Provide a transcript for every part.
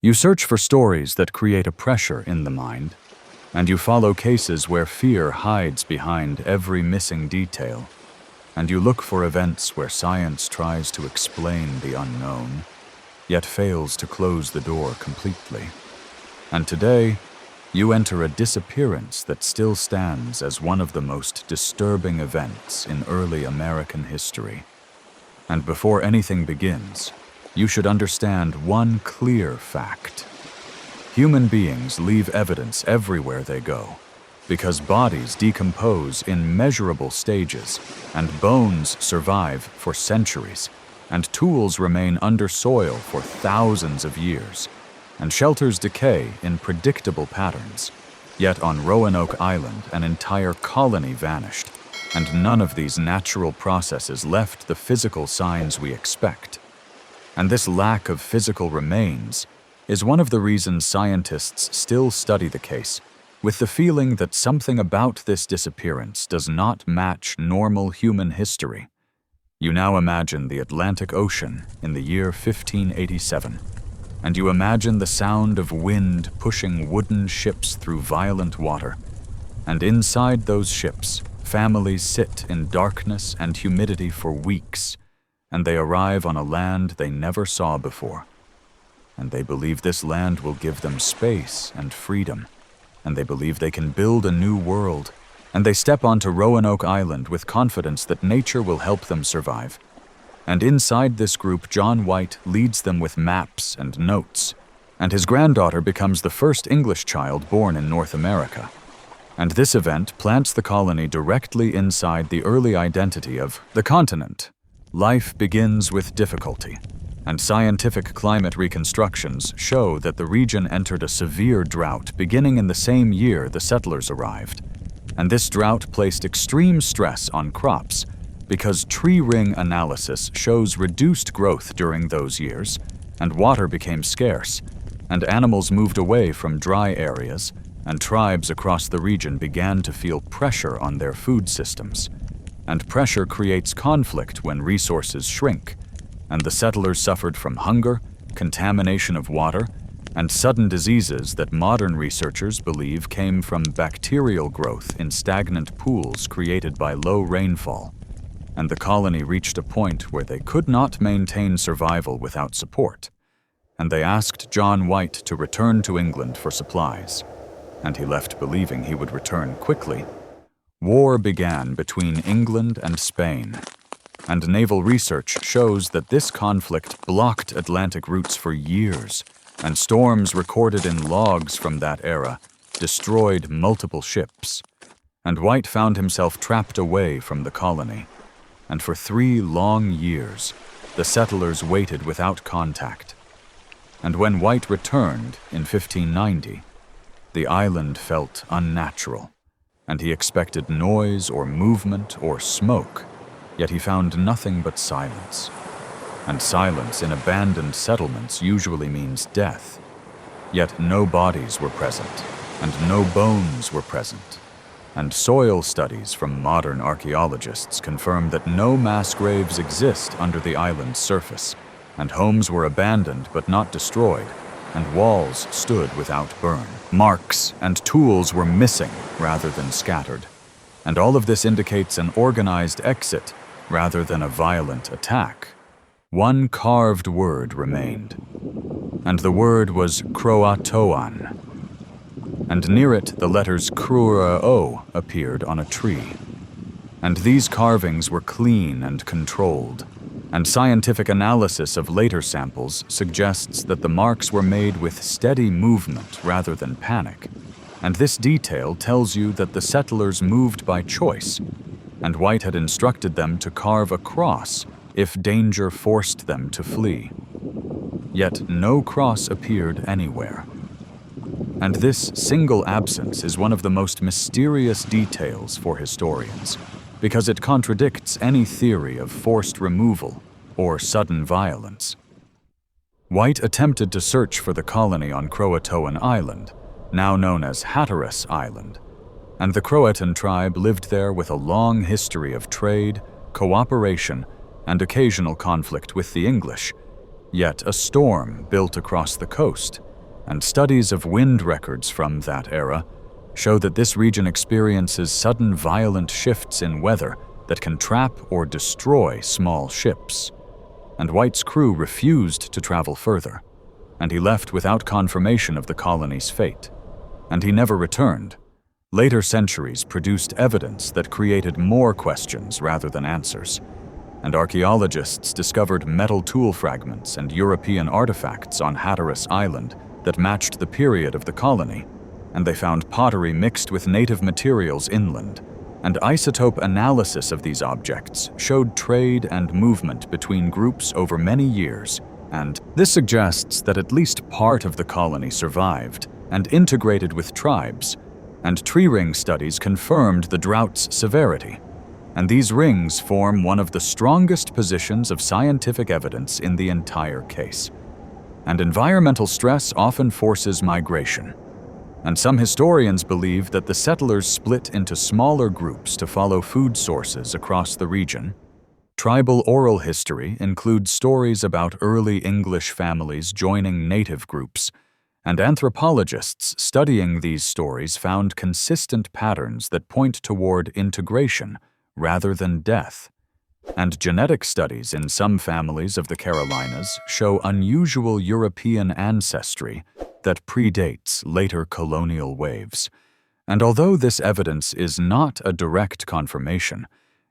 You search for stories that create a pressure in the mind, and you follow cases where fear hides behind every missing detail, and you look for events where science tries to explain the unknown, yet fails to close the door completely. And today, you enter a disappearance that still stands as one of the most disturbing events in early American history. And before anything begins, you should understand one clear fact. Human beings leave evidence everywhere they go, because bodies decompose in measurable stages, and bones survive for centuries, and tools remain under soil for thousands of years, and shelters decay in predictable patterns. Yet on Roanoke Island, an entire colony vanished, and none of these natural processes left the physical signs we expect. And this lack of physical remains is one of the reasons scientists still study the case, with the feeling that something about this disappearance does not match normal human history. You now imagine the Atlantic Ocean in the year 1587, and you imagine the sound of wind pushing wooden ships through violent water, and inside those ships, families sit in darkness and humidity for weeks, and they arrive on a land they never saw before. And they believe this land will give them space and freedom, and they believe they can build a new world, and they step onto Roanoke Island with confidence that nature will help them survive. And inside this group, John White leads them with maps and notes, and his granddaughter becomes the first English child born in North America. And this event plants the colony directly inside the early identity of the continent. Life begins with difficulty, and scientific climate reconstructions show that the region entered a severe drought beginning in the same year the settlers arrived. And this drought placed extreme stress on crops, because tree ring analysis shows reduced growth during those years, and water became scarce, and animals moved away from dry areas, and tribes across the region began to feel pressure on their food systems. And pressure creates conflict when resources shrink, and the settlers suffered from hunger, contamination of water, and sudden diseases that modern researchers believe came from bacterial growth in stagnant pools created by low rainfall. And the colony reached a point where they could not maintain survival without support, and they asked John White to return to England for supplies, and he left believing he would return quickly. War began between England and Spain, and naval research shows that this conflict blocked Atlantic routes for years, and storms recorded in logs from that era destroyed multiple ships. And White found himself trapped away from the colony, and for 3 long years, the settlers waited without contact. And when White returned in 1590, the island felt unnatural, and he expected noise or movement or smoke, yet he found nothing but silence. And silence in abandoned settlements usually means death. Yet no bodies were present, and no bones were present. And soil studies from modern archaeologists confirm that no mass graves exist under the island's surface, and homes were abandoned but not destroyed, and walls stood without burn. Marks and tools were missing rather than scattered, and all of this indicates an organized exit rather than a violent attack. One carved word remained, and the word was CROATOAN, and near it the letters CROAO appeared on a tree. And these carvings were clean and controlled, and scientific analysis of later samples suggests that the marks were made with steady movement rather than panic. And this detail tells you that the settlers moved by choice, and White had instructed them to carve a cross if danger forced them to flee. Yet no cross appeared anywhere. And this single absence is one of the most mysterious details for historians, because it contradicts any theory of forced removal or sudden violence. White attempted to search for the colony on Croatoan Island, now known as Hatteras Island, and the Croatan tribe lived there with a long history of trade, cooperation, and occasional conflict with the English. Yet a storm built across the coast, and studies of wind records from that era show that this region experiences sudden violent shifts in weather that can trap or destroy small ships. And White's crew refused to travel further, and he left without confirmation of the colony's fate. And he never returned. Later centuries produced evidence that created more questions rather than answers, and archaeologists discovered metal tool fragments and European artifacts on Hatteras Island that matched the period of the colony, and they found pottery mixed with native materials inland, and isotope analysis of these objects showed trade and movement between groups over many years, and this suggests that at least part of the colony survived and integrated with tribes, and tree ring studies confirmed the drought's severity, and these rings form one of the strongest positions of scientific evidence in the entire case. And environmental stress often forces migration, and some historians believe that the settlers split into smaller groups to follow food sources across the region. Tribal oral history includes stories about early English families joining native groups, and anthropologists studying these stories found consistent patterns that point toward integration rather than death. And genetic studies in some families of the Carolinas show unusual European ancestry that predates later colonial waves. And although this evidence is not a direct confirmation,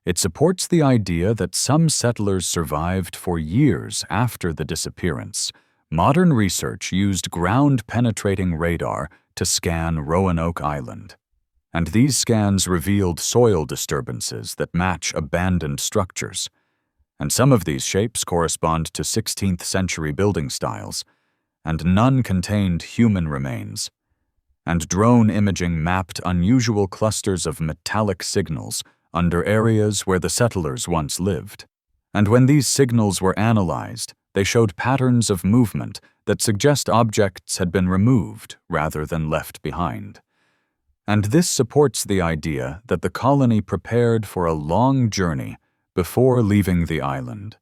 it supports the idea that some settlers survived for years after the disappearance. Modern research used ground-penetrating radar to scan Roanoke Island, and these scans revealed soil disturbances that match abandoned structures. And some of these shapes correspond to 16th century building styles, and none contained human remains. And drone imaging mapped unusual clusters of metallic signals under areas where the settlers once lived. And when these signals were analyzed, they showed patterns of movement that suggest objects had been removed rather than left behind. And this supports the idea that the colony prepared for a long journey before leaving the island.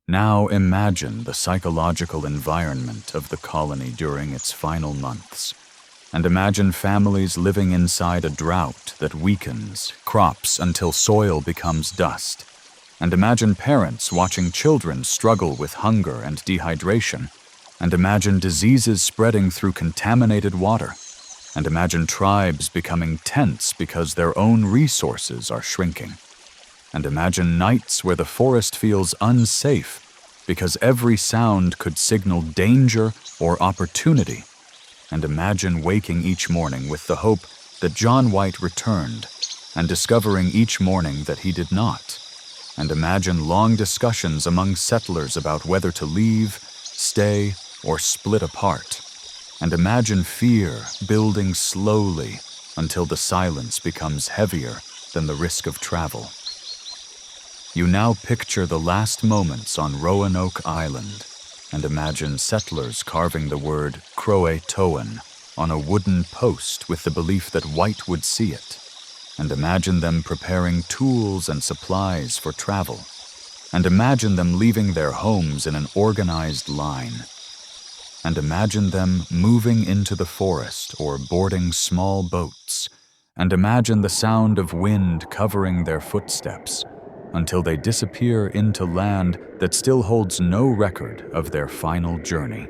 Now imagine the psychological environment of the colony during its final months, and imagine families living inside a drought that weakens crops until soil becomes dust, and imagine parents watching children struggle with hunger and dehydration, and imagine diseases spreading through contaminated water, and imagine tribes becoming tense because their own resources are shrinking. And imagine nights where the forest feels unsafe because every sound could signal danger or opportunity. And imagine waking each morning with the hope that John White returned, and discovering each morning that he did not. And imagine long discussions among settlers about whether to leave, stay, or split apart. And imagine fear building slowly until the silence becomes heavier than the risk of travel. You now picture the last moments on Roanoke Island, and imagine settlers carving the word CROATOAN on a wooden post with the belief that White would see it. And imagine them preparing tools and supplies for travel. And imagine them leaving their homes in an organized line. And imagine them moving into the forest or boarding small boats. And imagine the sound of wind covering their footsteps until they disappear into land that still holds no record of their final journey.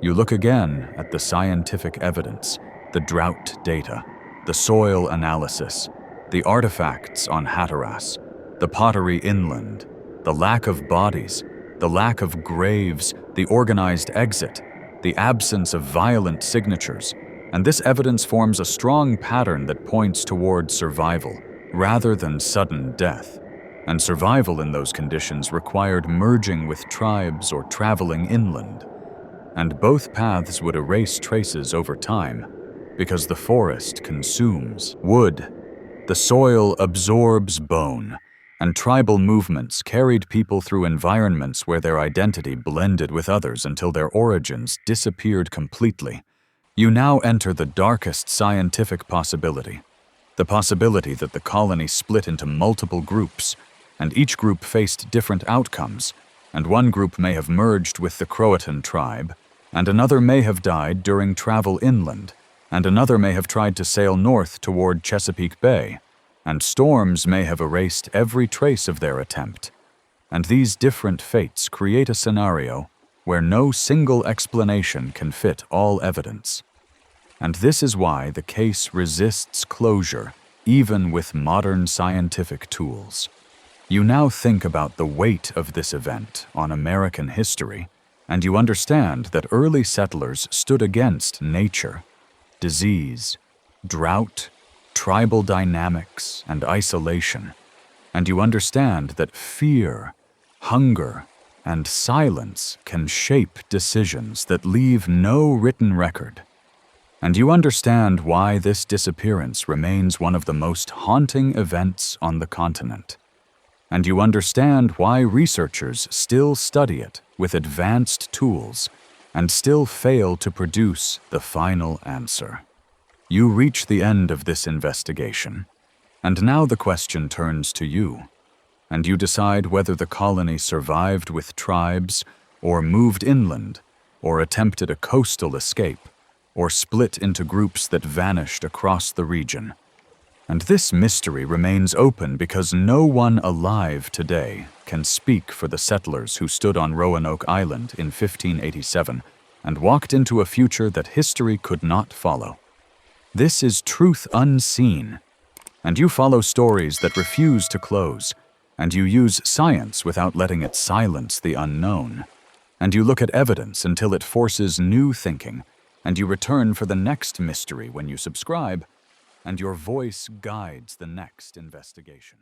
You look again at the scientific evidence, the drought data, the soil analysis, the artifacts on Hatteras, the pottery inland, the lack of bodies, the lack of graves, the organized exit, the absence of violent signatures, and this evidence forms a strong pattern that points toward survival rather than sudden death. And survival in those conditions required merging with tribes or traveling inland. And both paths would erase traces over time, because the forest consumes wood, the soil absorbs bone, and tribal movements carried people through environments where their identity blended with others until their origins disappeared completely. You now enter the darkest scientific possibility, the possibility that the colony split into multiple groups, and each group faced different outcomes, and one group may have merged with the Croatan tribe, and another may have died during travel inland, and another may have tried to sail north toward Chesapeake Bay, and storms may have erased every trace of their attempt. And these different fates create a scenario where no single explanation can fit all evidence. And this is why the case resists closure, even with modern scientific tools. You now think about the weight of this event on American history, and you understand that early settlers stood against nature, disease, drought, tribal dynamics, and isolation. And you understand that fear, hunger, and silence can shape decisions that leave no written record. And you understand why this disappearance remains one of the most haunting events on the continent. And you understand why researchers still study it with advanced tools and still fail to produce the final answer. You reach the end of this investigation, and now the question turns to you, and you decide whether the colony survived with tribes, or moved inland, or attempted a coastal escape, or split into groups that vanished across the region. And this mystery remains open because no one alive today can speak for the settlers who stood on Roanoke Island in 1587 and walked into a future that history could not follow. This is truth unseen, and you follow stories that refuse to close, and you use science without letting it silence the unknown, and you look at evidence until it forces new thinking, and you return for the next mystery when you subscribe, and your voice guides the next investigation.